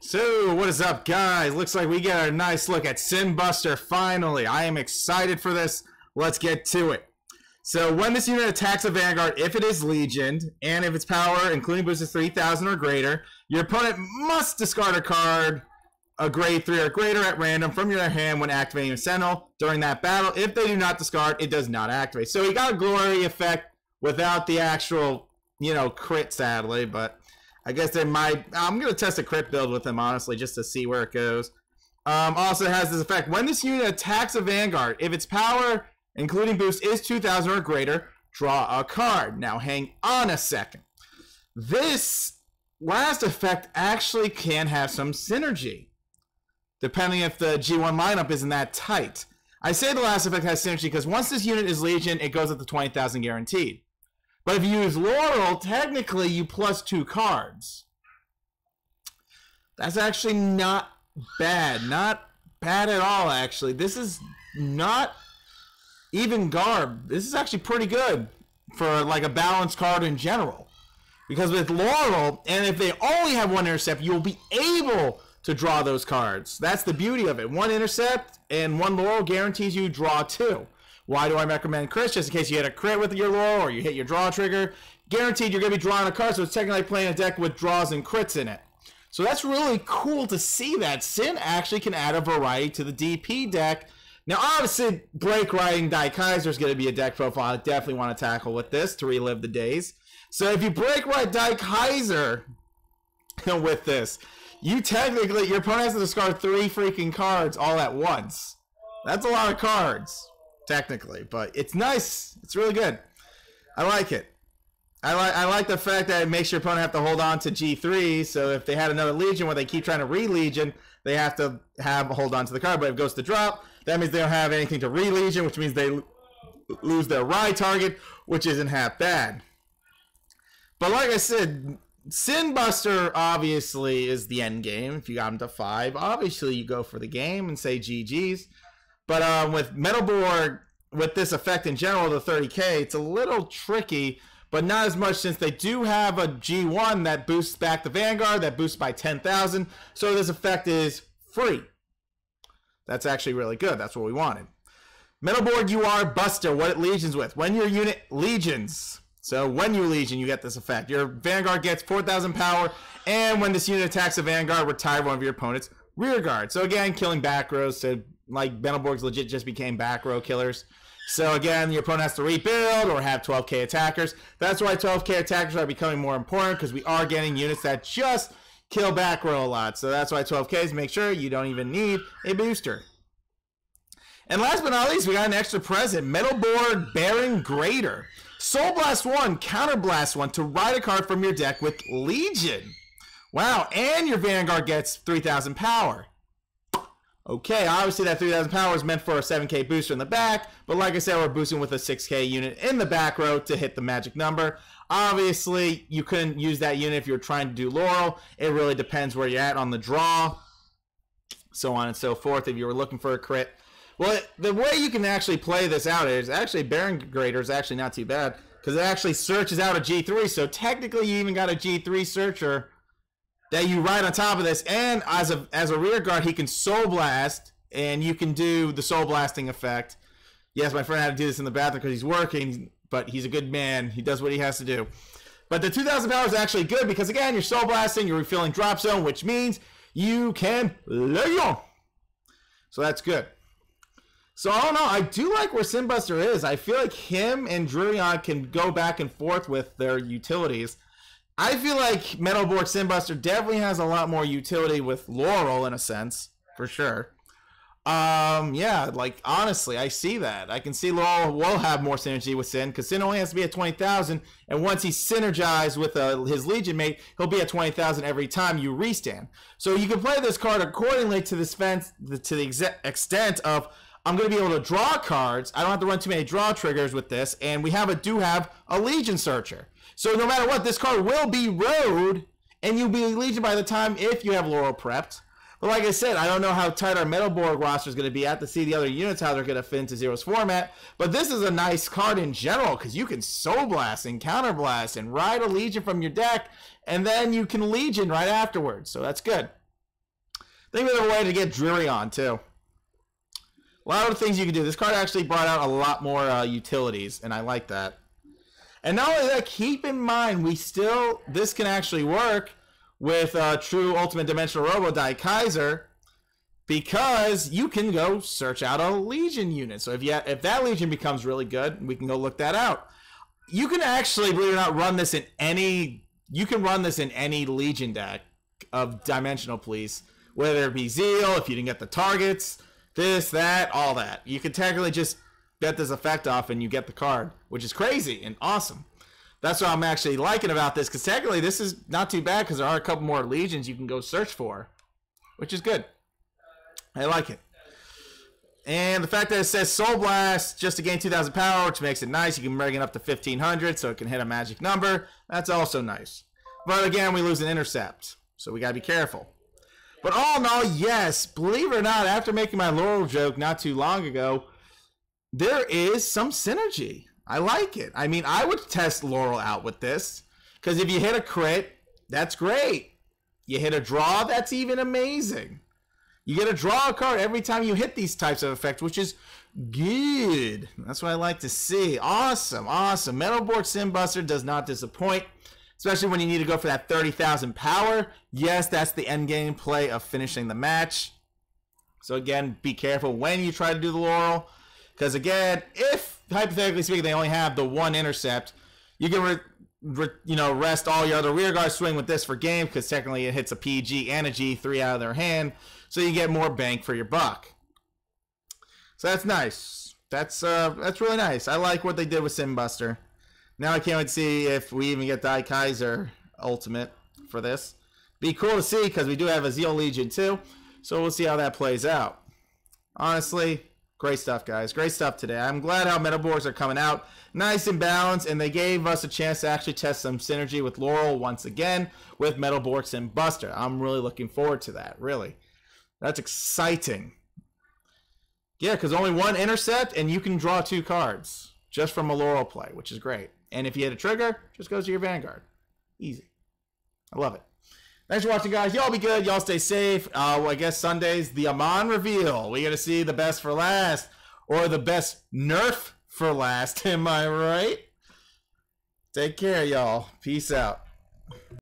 So, what is up, guys? Looks like we get a nice look at Sin Buster finally. I am excited for this. Let's get to it. So, when this unit attacks a Vanguard, if it is Legioned, and if its power, including boost, is 3,000 or greater, your opponent must discard a card, a grade 3 or greater at random from your hand when activating a Sentinel during that battle. If they do not discard, it does not activate. So, he got a glory effect without the actual, crit, sadly, but I guess they might. I'm going to test a crit build with him, honestly, just to see where it goes. Also, it has this effect. When this unit attacks a Vanguard, if its power, including boost, is 2,000 or greater, draw a card. Now, hang on a second. This last effect actually can have some synergy, depending if the G1 lineup isn't that tight. I say the last effect has synergy because once this unit is Legion, it goes up to 20,000 guaranteed. But if you use Laurel, technically you plus 2 cards. That's actually not bad. Not bad at all, actually. This is not even garb. This is actually pretty good for like a balanced card in general. Because with Laurel, and if they only have 1 intercept, you'll be able to draw those cards. That's the beauty of it. 1 intercept and 1 Laurel guarantees you draw 2. Why do I recommend crits? Just in case you hit a crit with your Laurel or you hit your draw trigger. Guaranteed you're going to be drawing a card, so it's technically like playing a deck with draws and crits in it. So that's really cool to see that Sin actually can add a variety to the DP deck. Now, obviously, Break Riding Die Kaiser is going to be a deck profile I definitely want to tackle with this to relive the days. So if you Break Ride Die Kaiser with this, you technically, your opponent has to discard 3 freaking cards all at once. That's a lot of cards, technically, but it's nice. It's really good. I like it. I like the fact that it makes your opponent have to hold on to G3, so if they had another Legion where they keep trying to re-Legion, they have to hold on to the card, but if it goes to drop, that means they don't have anything to re-Legion, which means they lose their ride target, which isn't half bad. But like I said, Sin Buster obviously is the end game. If you got him to 5, obviously you go for the game and say GG's. But with MetalBorg, with this effect in general, the 30k, it's a little tricky, but not as much since they do have a G1 that boosts back the Vanguard, that boosts by 10,000. So this effect is free. That's actually really good. That's what we wanted. MetalBorg, you are Buster. What it legions with? When your unit legions. So when you Legion, you get this effect. Your Vanguard gets 4,000 power, and when this unit attacks a Vanguard, retire one of your opponent's rear guard. So again, killing back rows. So like MetalBorgs legit just became back row killers. So again, your opponent has to rebuild or have 12k attackers. That's why 12k attackers are becoming more important, because we are getting units that just kill back row a lot. So that's why 12ks, make sure you don't even need a booster. And last but not least, we got an extra present, MetalBorg BarrenGrader. Soul Blast 1, Counter Blast 1 to ride a card from your deck with Legion. Wow, and your Vanguard gets 3,000 power. Okay, obviously that 3,000 power is meant for a 7k booster in the back, but like I said, we're boosting with a 6k unit in the back row to hit the magic number. Obviously, you couldn't use that unit if you're trying to do Laurel. It really depends where you're at on the draw, so on and so forth, if you were looking for a crit. Well, the way you can actually play this out is actually BarrenGrader is actually not too bad, because it actually searches out a G3. So technically, you even got a G3 searcher that you ride on top of this, and as a rear guard, he can Soul Blast, and you can do the Soul Blasting effect. Yes, my friend had to do this in the bathroom because he's working, but he's a good man. He does what he has to do. But the 2,000 power is actually good because again, you're Soul Blasting, you're refilling drop zone, which means you can Legion. So that's good. So, I don't know. I do like where Sin Buster is. I feel like him and Drurion can go back and forth with their utilities. I feel like MetalBorg Sin Buster definitely has a lot more utility with Laurel in a sense, for sure. Yeah, like, honestly, I see that. I can see Laurel will have more synergy with Sin, because Sin only has to be at 20,000, and once he's synergized with his Legion mate, he'll be at 20,000 every time you restand. So you can play this card accordingly to the extent of, I'm going to be able to draw cards. I don't have to run too many draw triggers with this. And we do have a Legion Searcher. So no matter what, this card will be road, and you'll be Legion by the time if you have Laurel prepped. But like I said, I don't know how tight our MetalBorg roster is going to be. I have to see the other units, how they're going to fit into Zero's format. But this is a nice card in general, because you can Soul Blast and Counter Blast and ride a Legion from your deck, and then you can Legion right afterwards. So that's good. Think of a way to get Dreary on, too. A lot of things you can do. This card actually brought out a lot more utilities, and I like that. And not only that, keep in mind, this can actually work with True Ultimate Dimensional Robo Die Kaiser, because you can go search out a Legion unit. So if that Legion becomes really good, we can go look that out. You can actually, believe it or not, run this in any Legion deck of Dimensional Police, whether it be Zeal, if you didn't get the targets, this, that, all that. You can technically just get this effect off and you get the card, which is crazy and awesome. That's what I'm actually liking about this, because technically this is not too bad, because there are a couple more Legions you can go search for, which is good. I like it. And the fact that it says Soul Blast just to gain 2,000 power, which makes it nice. You can bring it up to 1,500, so it can hit a magic number. That's also nice. But again, we lose an intercept, so we got to be careful. But all in all, yes, believe it or not, after making my Laurel joke not too long ago, there is some synergy. I like it. I mean, I would test Laurel out with this, because if you hit a crit, that's great. You hit a draw, that's even amazing. You get to draw a card every time you hit these types of effects, which is good. That's what I like to see. Awesome, awesome. MetalBorg Simbuster does not disappoint, especially when you need to go for that 30,000 power. Yes, that's the end game play of finishing the match. So again, be careful when you try to do the Laurel, because again, if hypothetically speaking they only have the one intercept, you can rest all your other rearguard swing with this for game, because technically it hits a PG and a G3 out of their hand. So you get more bang for your buck. So that's nice. That's really nice. I like what they did with Simbuster. Now I can't wait to see if we even get Die Kaiser Ultimate for this. Be cool to see, because we do have a Zeal Legion too. So we'll see how that plays out. Honestly, great stuff, guys. Great stuff today. I'm glad how MetalBorgs are coming out nice and balanced, and they gave us a chance to actually test some synergy with Laurel once again with MetalBorg Simbuster. I'm really looking forward to that, really. That's exciting. Yeah, because only one intercept, and you can draw 2 cards just from a Laurel play, which is great. And if you hit a trigger, just goes to your Vanguard. Easy. I love it. Thanks for watching, guys. Y'all be good. Y'all stay safe. Well, I guess Sunday's the Amon reveal. We got to see the best for last, or the best nerf for last. Am I right? Take care, y'all. Peace out.